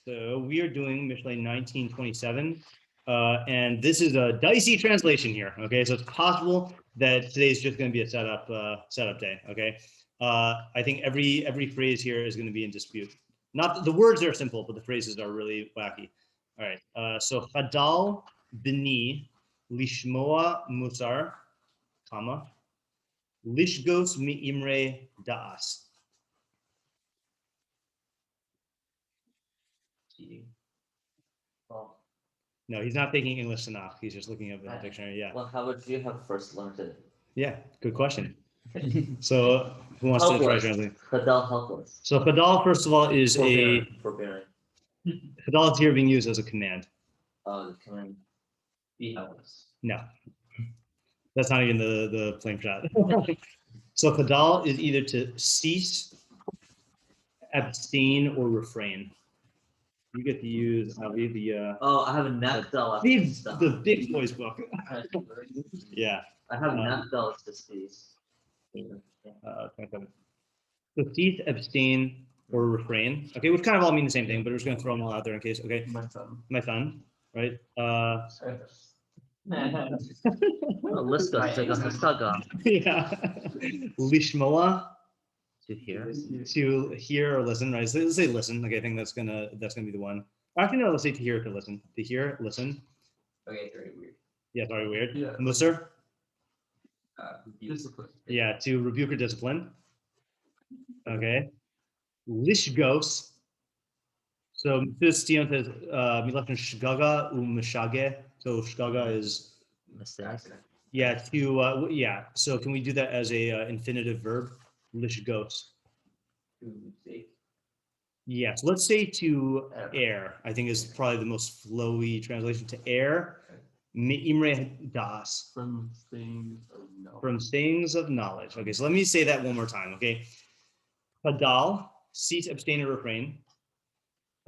So we are doing Mishlei 1927, and this is a dicey translation here. Okay, so it's possible that today's just going to be a setup day. Okay, I think every phrase here is going to be in dispute. Not the words are simple, but the phrases are really wacky. All right, so Chadal b'ni lishmoa Mussar, comma lishgos mi'imre da'as. Well, No, he's not taking English Tanakh. He's just looking up in the dictionary. Yeah. well, how would you have first learned it? Yeah. Good question. So, who wants to try translating? Chadal helpless. So, Chadal, first of all, is Forbearing. Chadal is here being used as a command. Oh, the command. Be helpless. No, that's not even the plain shot. So, Chadal is either to cease, abstain, or refrain. You get to use. I'll read the. Oh, I have a Nakdal. The big boys book. Yeah. I have Nakdal to cease. 27. So cease, abstain, or refrain. Okay, which kind of all mean the same thing, but we're just going to throw them all out there in case. Okay. My son, right? Yeah. Lishmoa. To hear. To hear or listen, right? So let's say listen. Okay, I think that's gonna be the one. Actually, no. Let's say to hear or to listen. To hear, listen. Okay, very weird. Yeah, sorry, weird. Yeah. Mussar. Discipline. Yeah, to rebuke or discipline. Okay. Lishgos. So this Tion says milachon shgaga umeshage. So shgaga is Mistake. yeah to yeah. So can we do that as a infinitive verb? Lishgos. Yes, let's say to air. I think is probably the most flowy translation to air. Me'imre das. From things of knowledge. From things of knowledge. Okay, so let me say that one more time. Okay, Hadal, cease, abstain, or refrain,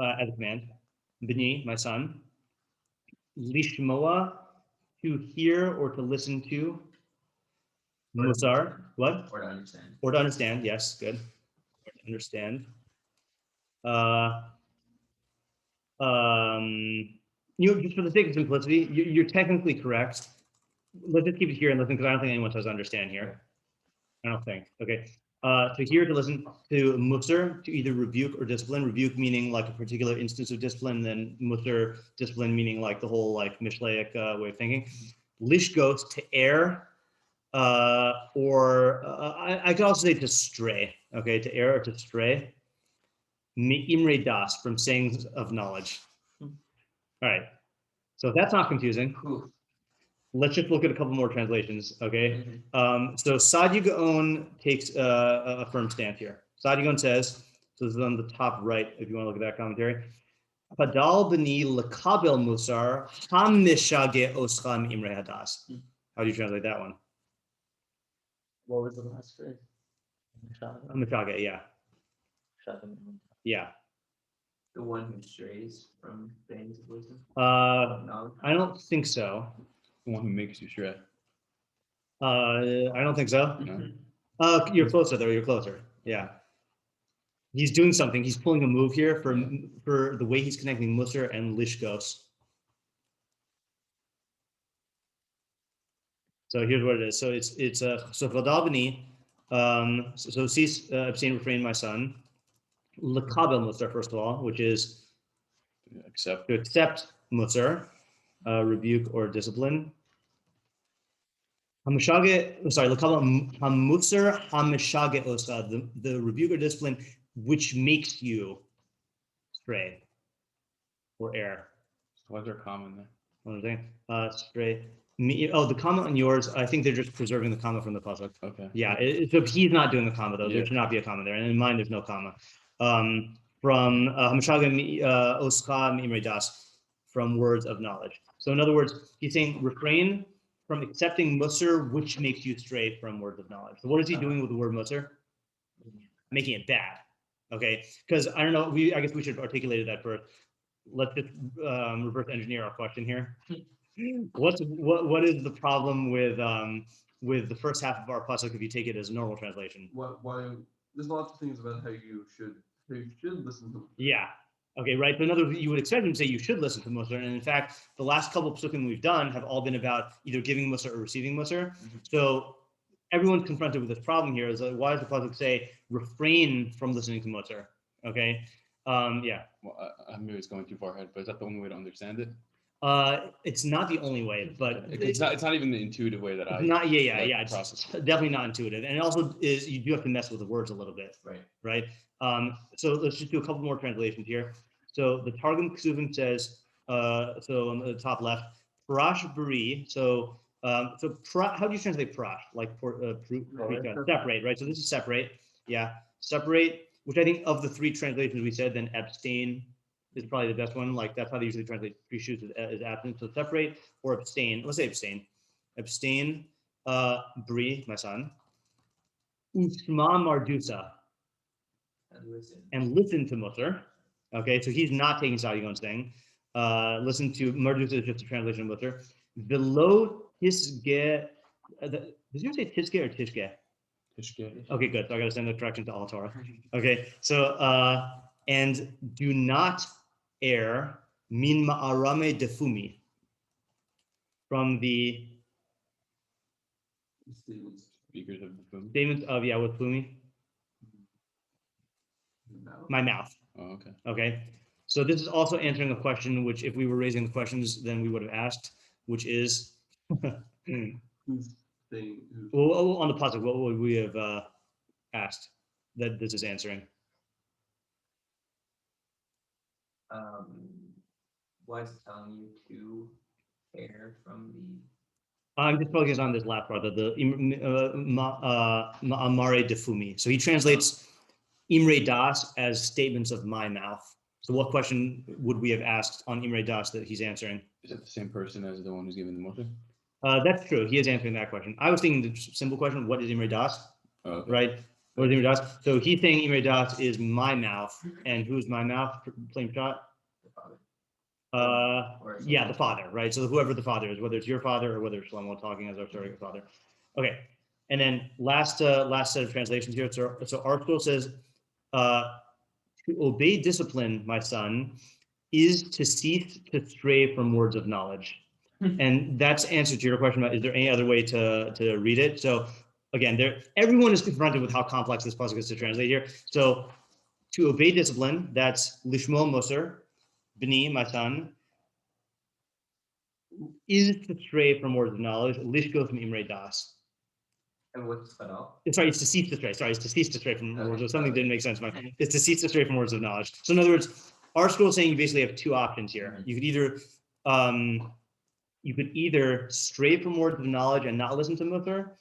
as a command. B'ni, my son. Lishmoa, to hear or to listen to. Mussar, what? Or to understand. Or to understand. Yes, good. Or to understand. Just for the sake of simplicity, you're technically correct. Let's just keep it here and listen because I don't think anyone says understand here. I don't think. Okay. To hear, to listen, to Mussar, to either rebuke or discipline. Rebuke meaning like a particular instance of discipline, then Mussar, discipline meaning like the whole like Mishlaic way of thinking. Lishgos, to err, or I could also say to stray. Okay, to err or to stray. Imre das, from sayings of knowledge. All right. So if that's not confusing, let's just look at a couple more translations, okay? So Sadia Gaon takes a firm stance here. Sadia Gaon says, so this is on the top right, if you want to look at that commentary. Padal b'ni lekabel Mussar hamishage oscham imre hadas. How do you translate that one? What was the last phrase? Hamishage, yeah. Yeah. The one who strays from things of wisdom? I don't think so. The one who makes you stray. I don't think so. No. You're closer though. You're closer. Yeah. He's doing something. He's pulling a move here for the way he's connecting Mussar and Lishgos. So here's what it is. So it's so Vadabani. So cease, abstain, refrain, my son. Lekabel Mussar, first of all, which is Accept. to accept Mussar, rebuke or discipline. Hamishage, sorry, lekabel hamussar hamishage osa, the rebuke or discipline which makes you stray or err. Why is there a comma in there? What I'm saying? Stray. The comma on yours, I think they're just preserving the comma from the pasuk. Okay. Yeah, so he's not doing a comma though. Yeah. There should not be a comma there, and in mine there's no comma. From Hamishage Oscha Imre Das, from words of knowledge. So in other words, he's saying refrain from accepting Mussar, which makes you stray from words of knowledge. So what is he doing with the word Mussar? Making it bad. Okay, because I don't know. I guess we should have articulated that first. Let's just reverse engineer our question here. What is the problem with the first half of our pasuk if you take it as a normal translation? Why? There's lots of things about how you should listen to. Yeah. Okay, right. So in other words, you would expect him to say you should listen to Mussar. And in fact, the last couple of pasukim we've done have all been about either giving Mussar or receiving Mussar. So everyone's confronted with this problem here. Is like, why does the pasuk say refrain from listening to Mussar? Okay. Yeah. Well, maybe it's going too far ahead, but is that the only way to understand it? It's not the only way, but It's not even the intuitive way that I not. Yeah. It's process. definitely not intuitive, and it also is you do have to mess with the words a little bit, right? So let's just do a couple more translations here. So the Targum Ksuvim says, so on the top left, parash bari. So how do you translate parash? Like separate, right? So this is separate. Yeah, separate. Which I think of the three translations we said, then abstain is probably the best one. Like that's how they usually translate three shoots as absent. So separate or abstain. Let's say abstain. Abstain, Bri, my son. Usma Mardusa. And listen to Mussar. Okay, so he's not taking Sadigon's thing. Listen to Mardusa is just a translation of Mussar. Below Tisge. Did you say Tisge or Tishge? Tishke. Okay, good. So I got to send the correction to all Torah. Okay, so and do not err min ma'arame defumi from the Speakers of the film. statements of with fumi. My mouth. Oh, okay. Okay, so this is also answering a question which, if we were raising the questions, then we would have asked, which is, Who's saying? well, on the pasuk, what would we have asked that this is answering? Why is it telling you to err from the? I'm just focused on this last part, the ma'amare defumi. So he translates Imre Das as statements of my mouth. So what question would we have asked on Imre Das that he's answering? Is it the same person as the one who's giving the Mussar? That's true. He is answering that question. I was thinking the simple question, what is Imre Das? Oh, okay. Right? What is Imre Das? So he's saying Imre Das is my mouth. And who's my mouth? Plain shot? Yeah, the father, right? So whoever the father is, whether it's your father or whether it's Shlomo talking as our surrogate father. Okay. And then last set of translations here. So Article says, to obey discipline, my son, is to cease to stray from words of knowledge. And that's answer to your question about, is there any other way to read it? So again, everyone is confronted with how complex this pasuk is to translate here. So to obey discipline, that's lishmo Mussar, b'ni, my son, is to stray from words of knowledge, lishko from imre das. And what's cut off? Sorry, it's to cease to stray. Sorry, it's to cease to stray from words of something didn't make sense. It's to cease to stray from words of knowledge. So in other words, our school is saying you basically have two options here. You could either stray from words of knowledge and not listen to Mussar,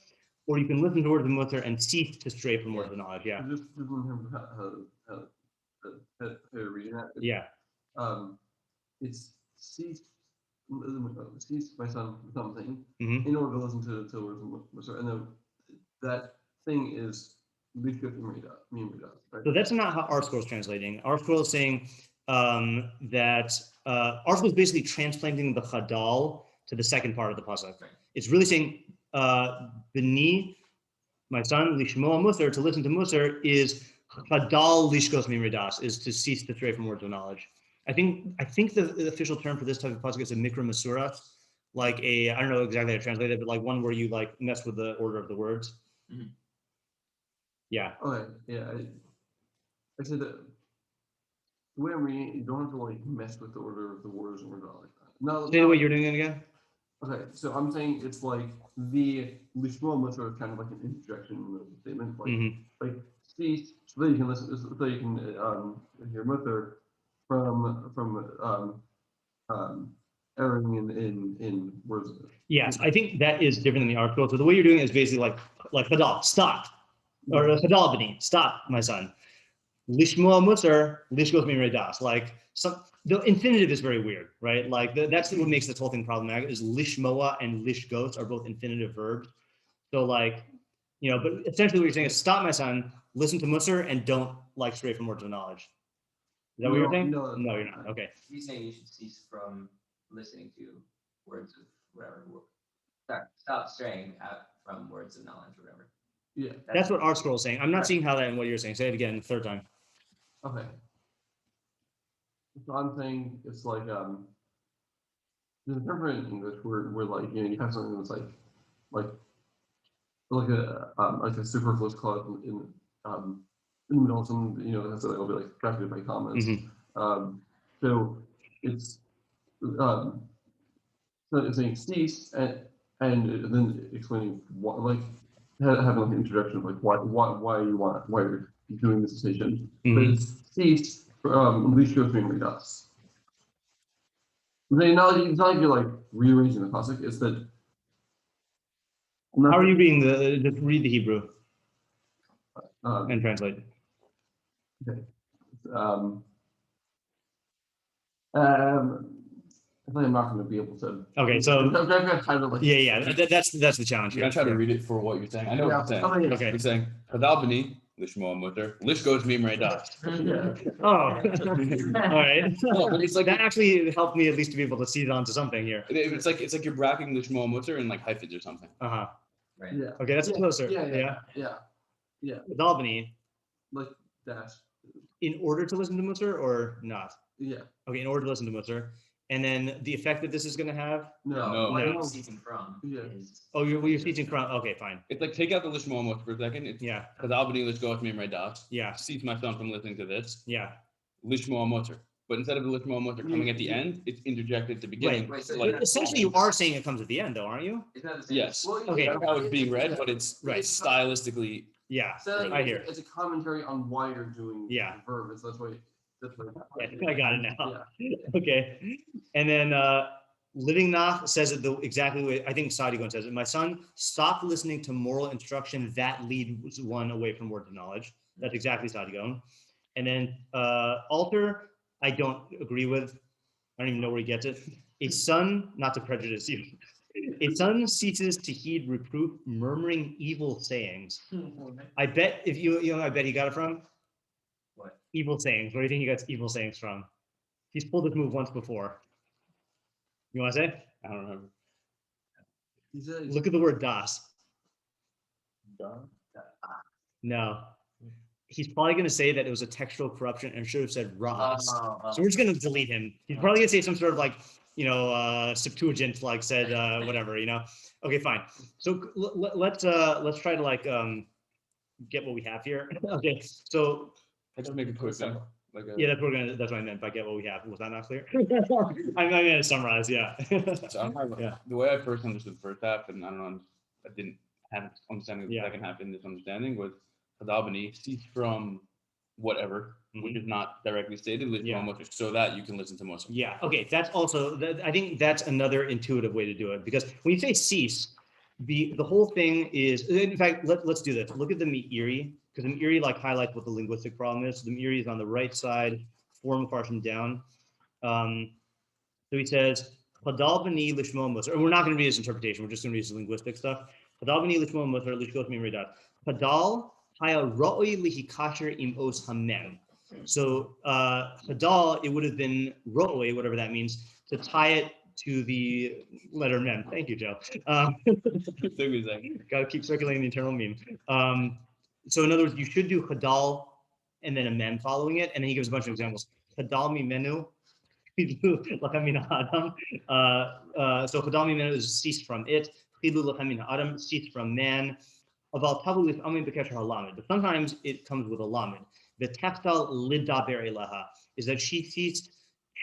or you can listen to words of Mussar and cease to stray from words of knowledge. Yeah. Just remember how you're reading that. Yeah. It's cease my son something Mhm. in order to listen to words of Mussar, and then that thing is Lishkut Imridas, right? So that's not how our school is translating. Our school is saying that our school is basically transplanting the chadal to the second part of the pasuk. It's really saying b'ni, my son, lishmoa Mussar, to listen to Mussar is chadal lishkos mimridas, is to cease to stray from words of knowledge. I think the official term for this type of pasuk is a mikra masura, like I don't know exactly how to translate it, but like one where you like mess with the order of the words. Mm-hmm. Yeah. Okay. Yeah. I said that the way I'm reading it, you don't have to like mess with the order of the words or not like that. No. Say the way you're doing it again. Okay, so I'm saying it's like the lishmo Mussar is kind of like an interjection in the statement, like like cease so that you can listen, so that you can hear Mussar from erring in words. Yes, I think that is different than the article. So the way you're doing it is basically like Hadal, stop, or Hadal b'ni, stop, my son. Lishmoa Mussar, lishkos mimre das. Like the infinitive is very weird, right? Like that's what makes this whole thing problematic. Is lishmoa and lishgos are both infinitive verbs. So like, but essentially what you're saying is stop, my son, listen to Mussar, and don't like stray from words of knowledge. Is that what you're saying? No, you're not. Okay. He's saying you should cease from listening to words of whatever. Stop straying from words of knowledge or whatever. Yeah. That's what our scroll is saying. I'm not seeing how that and what you're saying. Say it again, third time. Okay. So I'm saying it's like there's a term in English where like you have something that's like a superfluous clause in the middle of some that's like will be like bracketed by commas. So it's so it's saying cease and then explaining what like having like an introduction of like why you're doing this decision. But it's cease least goes being read us. It's not like you're like rearranging the pasuk. It's that. How are you reading just read the Hebrew and translate? Okay. I think I'm not going to be able to. Okay, so I'm gonna kind of like. yeah, that's the challenge I'm here. gonna try to Yeah. read it for what you're saying. I know what you're saying. Yeah. Okay. You're saying Hadal b'ni lishmo mutter lish goes Mimrei das. Yeah. Oh, all right. No, but it's like That actually helped me at least to be able to see it onto something here. it's like you're bracketing lishmo mutter in like hyphens or something. Uh-huh. Right. Yeah. Okay, that's closer. Yeah. With Albany, Like dash. in order to listen to Mussar or not? Yeah. Okay, in order to listen to Mussar. And then the effect that this is going to have? No. What No. you're ceasing from Yeah. is. Oh, you're teaching from. Okay, fine. It's like take out the lishmo mutter for a second. It's Yeah, Hadal b'ni lish goes Mimrei das. yeah, Cease my son from listening to this. yeah. Lishmo mutter. But instead of the lishmo mutter coming at the end, it's interjected at the beginning. Wait, so like, But essentially, you are saying it comes at the end, though, aren't you? Is that the same? yes. Well, Okay. That's how it's being read, but it's Right. stylistically. Yeah, So I hear. it's a commentary on why you're doing Yeah. the verb. That's why. Yeah, I got it now. Yeah. Okay. And then Living Nach says it the exactly the way I think Sadigon says it. My son, stop listening to moral instruction that leads one away from words of knowledge. That's exactly Sadigon. And then Alter, I don't agree with. I don't even know where he gets it. A son, not to prejudice you, a son ceases to heed reproof, murmuring evil sayings. I bet if I bet he got it from What? evil sayings. Where do you think he got evil sayings from? He's pulled this move once before. You want to say? I don't remember. He said, Look at the word das. No. He's probably going to say that it was a textual corruption and should have said Ras. So we're just going to delete him. He's probably going to say some sort of like, Septuagint, like said, whatever, Okay, fine. So let's try to like get what we have here. Okay, so I just make a quick thing. Like a, yeah, that's what I meant by get what we have. Was that not clear? I meant to summarize, yeah. So I don't have, Yeah. the way I first understood the first half, and I don't know, I didn't have understanding of the Yeah. second half in this understanding was Hadabani cease from whatever, which is not directly stated, listen Yeah. to Mussar, so that you can listen to Mussar. Yeah. Okay. That's also. I think that's another intuitive way to do it, because when you say cease, the whole thing is. In fact, let's do this. Look at the Meiri, because the Meiri like highlights what the linguistic problem is. So the Meiri is on the right side, form farshim down. So he says, "Hadal b'ni lishmo Mussar." And we're not going to read his interpretation. We're just going to read his linguistic stuff. Hadal b'ni lishmo Mussar lishkos mimredat. Hadal haya ra'oi lihikasher im os hamem. So hadal, it would have been ro'oi, whatever that means, to tie it to the letter mem. Thank you, Joe. Took me a second. Got to keep circulating the internal meme. So in other words, you should do hadal and then a mem following it, and then he gives a bunch of examples. Hadal mi menu. So hadal mi menu is ceased from it. Adam ceased from man. About tabu with amin b'kesher halamid, but sometimes it comes with a lamid. The teftal lidaber elaha is that she ceased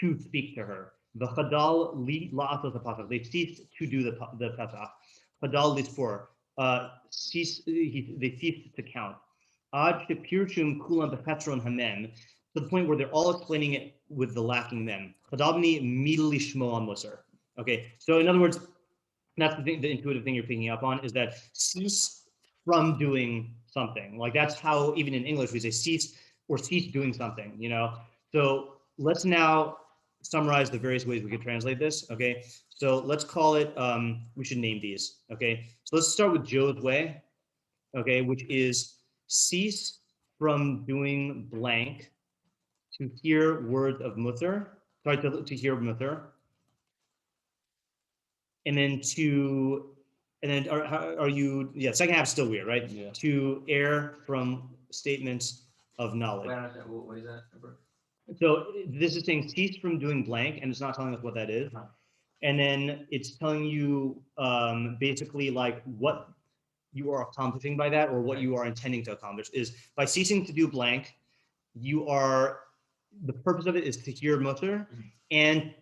to speak to her. The chadal li la'atos pasuk, they ceased to do the pasuk. Chadal lispor, they ceased to count. Ad shepirchum kulam b'chetron hamen, to the point where they're all explaining it with the lacking mem. Chadabni midli shmo Mussar. Okay, so in other words, that's the thing, the intuitive thing you're picking up on is that cease from doing something. Like that's how even in English we say cease or cease doing something, So let's now summarize the various ways we could translate this. Okay, so let's call it, we should name these. Okay, so let's start with Joe's way. Okay, which is cease from doing blank to hear words of Mussar. Sorry, to hear Mussar. And then are you, second half is still weird, right? Yeah. To err from statements of knowledge. Wait, I don't understand. What is that? So this is saying cease from doing blank, and it's not telling us what that is. And then it's telling you basically like what you are accomplishing by that, or what you are intending to accomplish is by ceasing to do blank, the purpose of it is to hear Mussar and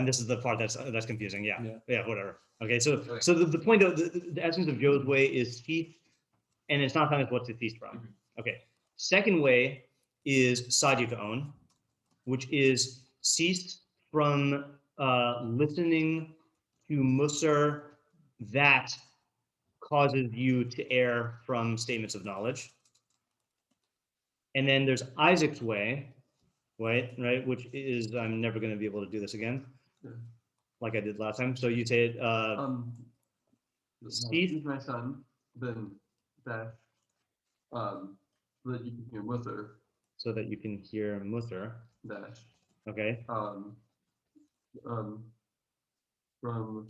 this is the part that's confusing. Yeah, whatever. Okay, so the point of the essence of Joe's way is cease, and it's not telling us what to cease from. Okay, second way is Sadikaon, which is cease from listening to Mussar that causes you to err from statements of knowledge. And then there's Isaac's way, right, which is, I'm never going to be able to do this again, like I did last time. So you say it, Steve, my son, then dash, so that you can hear Mussar, so that you can hear Mussar. dash, Okay. From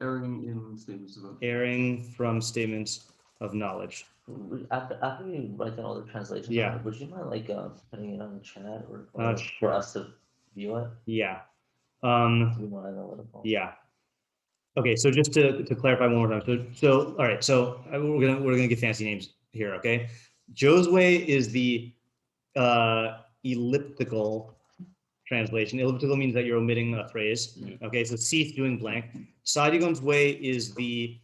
erring in statements of Erring from statements of knowledge. After you write down all the translations, Yeah. would you mind like putting it on the chat or Sure. for us to view it? Yeah. To be more analytical. Yeah. Okay, so just to clarify one more time. So all right, so we're gonna get fancy names here, okay? Joe's way is the elliptical translation. Elliptical means that you're omitting a phrase. Okay, so cease doing blank. Sadigon's way is the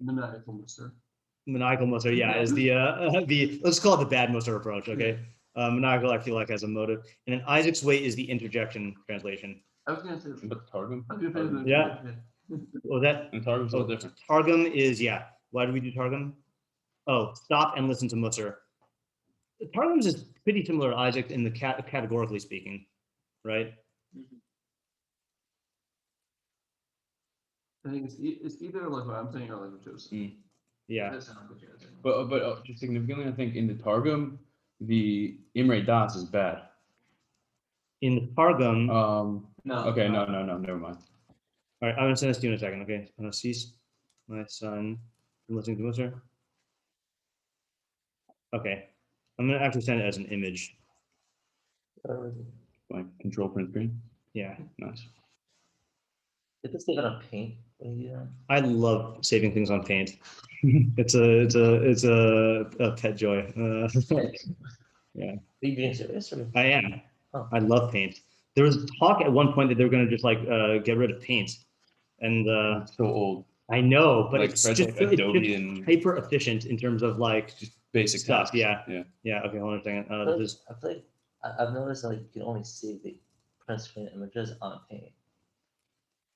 maniacal Mussar. maniacal Mussar. Yeah, is the let's call it the bad Mussar approach. Okay, maniacal I feel like has a motive, and then Isaac's way is the interjection translation. I was gonna say, But Targum? Yeah. Oh, that And Targum's all different. Targum is, yeah. Why do we do Targum? Oh, stop and listen to Mussar. Targum is pretty similar to Isaac in the categorically speaking, right? I think it's either like what I'm saying or like what Joe's saying. Yeah. That sounds like yours. But just significantly, I think in the Targum, the Imre Das is bad. In the Targum, No. Okay, no, never mind. all right, I'm gonna send this to you in a second. Okay, I'm gonna cease my son from listening to Mussar. Okay, I'm gonna actually send it as an image. Like control print screen. Yeah, Nice. Did this even on Paint when you do that? I love saving things on Paint. It's a pet joy. Are you being serious? Or? I am. Oh. I love Paint. There was talk at one point that they were gonna just like get rid of Paint, and It's so old. I know, but Like it's Fred's just like it's Adobe just and hyper efficient in terms of like just basic stuff. tasks. Yeah. Yeah. Yeah. Okay, hold on a second. I feel This is like I've noticed like you can only save the print screen images on Paint.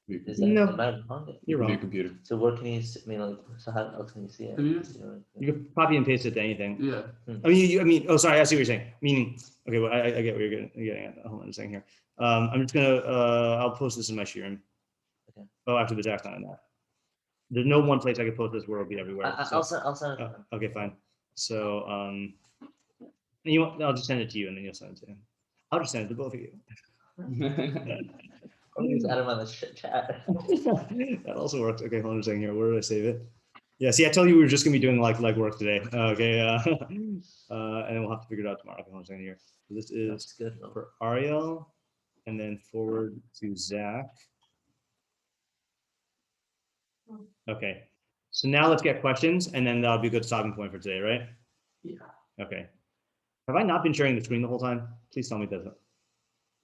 Is that No. am I wrong? You're Your wrong. computer. So where can you? I mean, like, so how else can you see it? Have you- You know, You could copy and paste it to anything. Yeah. I mean, oh, sorry, I see what you're saying. Meaning, okay, well, I get what you're getting at. Hold on a second here. I'm just gonna, I'll post this in my shiur. Okay. Oh, actually, the Jack's not in that. There's no one place I could post this where it'll be everywhere. So- I'll send it. to them. okay, fine. So, you want, I'll just send it to you and then you'll send it to him. I'll just send it to both of you. I'll just add them on the chat. That also works. Okay, hold on a second here. Where did I save it? Yeah, see, I told you we were just gonna be doing like work today. Okay, and then we'll have to figure it out tomorrow. Okay, hold on a second here. So this That's is good. for Ariel, and then forward to Zach. Okay, so now let's get questions, and then that'll be a good stopping point for today, right? Yeah. Okay. Have I not been sharing the screen the whole time? Please tell me that.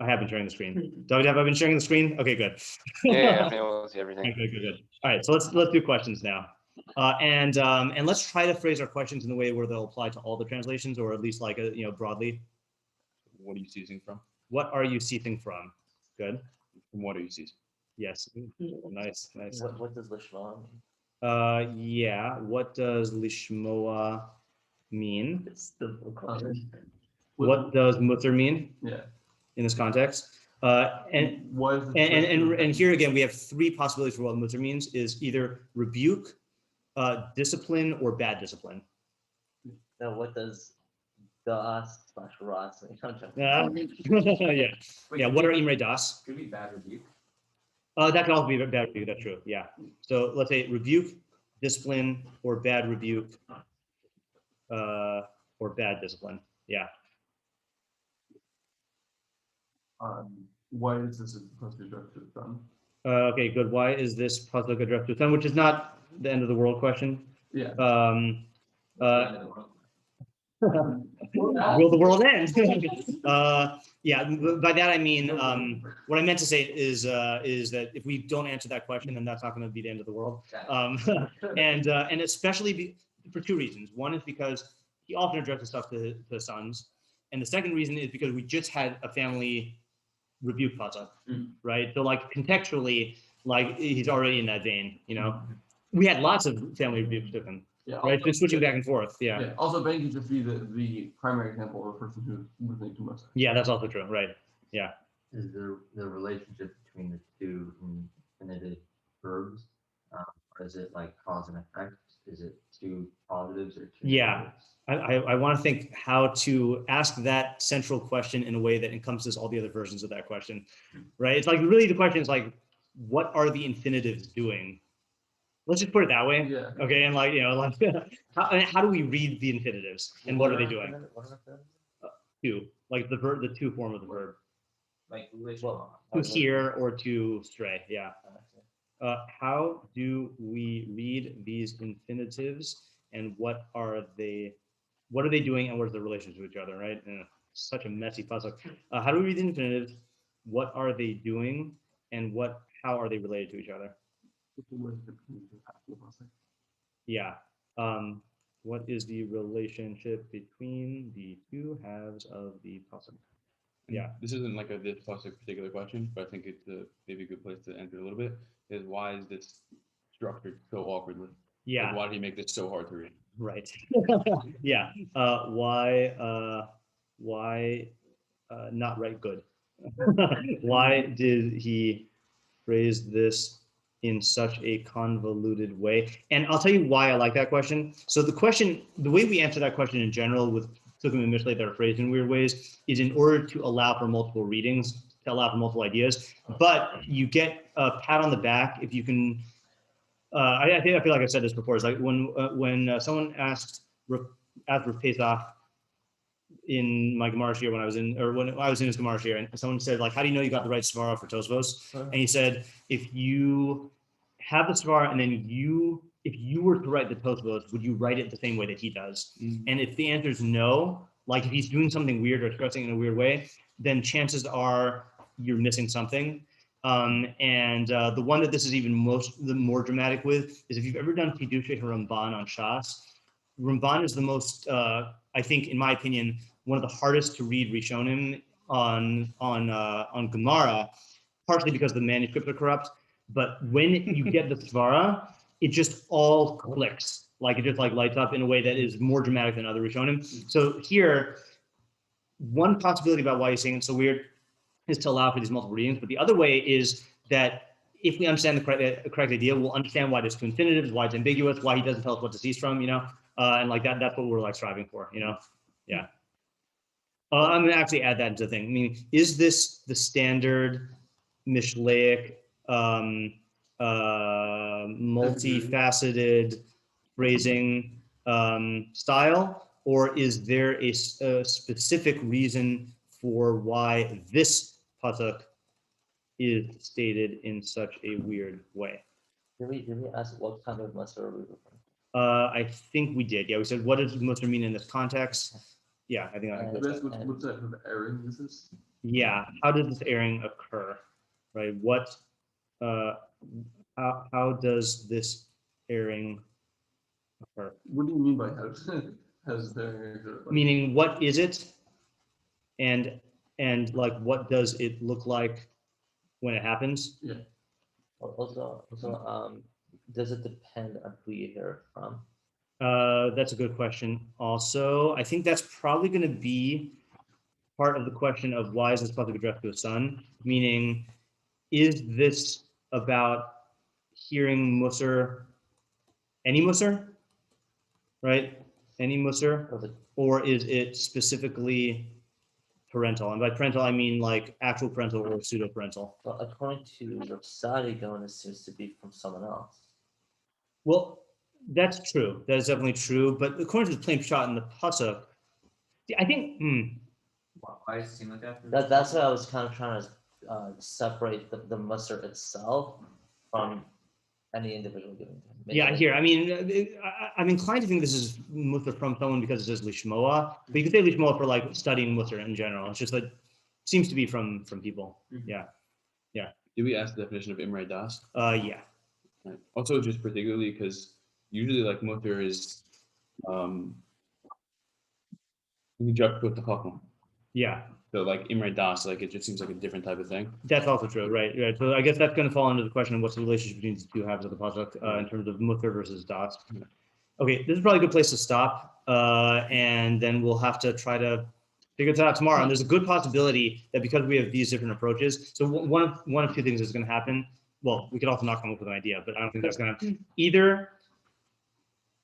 I have been sharing the screen. David, have I been sharing the screen? Okay, good. Yeah, I'm able to see everything. Good. All right, so let's do questions now, and let's try to phrase our questions in a way where they'll apply to all the translations, or at least like broadly. What are you ceasing from? What are you ceasing from? Good. From what are you ceasing? Yes. Nice. What does Lishma mean? Yeah. What does lishmoa mean? It's the question. What does Mussar mean Yeah. in this context? And Why is and here again, we have three possibilities for what Mussar means: is either rebuke, discipline, or bad discipline. Now, what does das/ras mean? I'm joking. Yeah. Wait, Yeah. What are Imre Das? Could be bad rebuke. That could also be bad rebuke. That's true. Yeah. So let's say rebuke, discipline, or bad rebuke, or bad discipline. Yeah. Why is this a pasuk addressed to the son? Okay, good. Why is this pasuk addressed to the son? Which is not the end of the world question. Yeah. Will the world end? Yeah. By that I mean, what I meant to say is that if we don't answer that question, then that's not going to be the end of the world. And especially for two reasons. One is because he often addresses stuff to sons, and the second reason is because we just had a family rebuke pasuk, right? So like contextually, like he's already in that vein. We had lots of family rebukes with him. Yeah. Right, just switching back and forth. Yeah. Also, Ben could just be the primary example of a person who's listening to Mussar. Yeah, that's also true. Right. Yeah. Is there the relationship between the two infinitive verbs? Or is it like cause and effect? Is it two positives or two Yeah. negatives? I want to think how to ask that central question in a way that encompasses all the other versions of that question. Right. It's like really the question is like, what are the infinitives doing? Let's just put it that way. Yeah. Okay. And like, how do we read the infinitives and what are they doing? To, like the two form of the verb. Like which Well, To hear or to stray. Yeah. How do we read these infinitives and what are they doing and what is the relationship to each other, right? Such a messy puzzle. How do we read the infinitives? What are they doing and how are they related to each other? Yeah. What is the relationship between the two halves of the pasuk? Yeah. This isn't like this pasuk particular question, but I think it's maybe a good place to enter a little bit. Is why is this structured so awkwardly? Yeah. Like, why did he make this so hard to read? Right. Yeah. Why not write good? Why did he phrase this in such a convoluted way? And I'll tell you why I like that question. So the way we answer that question in general with Tugum and Mishlei that are phrased in weird ways is in order to allow for multiple readings, to allow for multiple ideas. But you get a pat on the back if you can. I feel like I've said this before. It's like when someone asked Rav Pesach in my Gemara shiur when I was in his Gemara shiur, and someone said like, "How do you know you got the right svara for Tosfos?" And he said, "If you have the svara and then if you were to write the Tosfos, would you write it the same way that he does?" And if the answer is no, like if he's doing something weird or expressing in a weird way, then chances are you're missing something. The one that this is even the more dramatic with is if you've ever done Chidushei Ramban on Shas. Ramban is the most, I think, in my opinion, one of the hardest to read Rishonim on Gemara, partially because the manuscripts are corrupt. But when you get the Svara, it just all clicks, like it just like lights up in a way that is more dramatic than other Rishonim. So here, one possibility about why he's saying it's so weird is to allow for these multiple readings. But the other way is that if we understand the correct idea, we'll understand why there's two infinitives, why it's ambiguous, why he doesn't tell us what to cease from, and like that's what we're like striving for, Yeah. I'm gonna actually add that into the thing. I mean, is this the standard Mishleic, multifaceted phrasing style, or is there a specific reason for why this pasuk is stated in such a weird way? Did we ask what kind of Mussar are we referring to? I think we did. Yeah, we said, what does Mussar mean in this context? Yeah, I think What type of airing this is? Yeah, how does this airing occur? Right? How does this airing occur? What do you mean by has the airing occurred? Meaning, what is it? And like, what does it look like when it happens? Yeah. Also, does it depend on who you hear it from? That's a good question. Also, I think that's probably going to be part of the question of why is this pasuk addressed to a son? Meaning, is this about hearing Mussar, any Mussar, right? Any Mussar, or is it specifically parental? And by parental, I mean like actual parental or pseudo parental. Well, according to Rav Sadigon, it seems to be from someone else. Well, That's true. That is definitely true. But according to the plain shot in the pasuk, I think Why does it seem like that? That's why I was kind of trying to separate the Mussar itself from any individual giving to him. yeah, here. I mean, I'm inclined to think this is Mussar from someone because it says lishmoa, but you could say lishmoa for like studying Mussar in general. It's just that seems to be from people. Yeah. Did we ask the definition of Imre Das? Yeah. Right. Also, just particularly because usually like Mussar is you juxtapose the chacham. Yeah. So like Imre Das, like it just seems like a different type of thing. That's also true, right? Right. So I guess that's going to fall under the question of what's the relationship between the two halves of the pasuk in terms of Mussar versus Das. Yeah. Okay, this is probably a good place to stop, and then we'll have to try to figure this out tomorrow. And there's a good possibility that because we have these different approaches, so one of two things is going to happen. Well, we could also not come up with an idea, but I don't think that's going to either.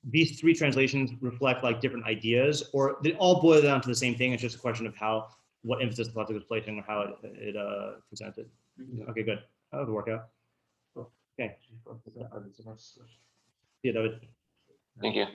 These three translations reflect like different ideas, or they all boil down to the same thing. It's just a question of what emphasis the pasuk is placing, or how it presented. Okay, good. That would work out. Okay. Yeah, David. Thank you.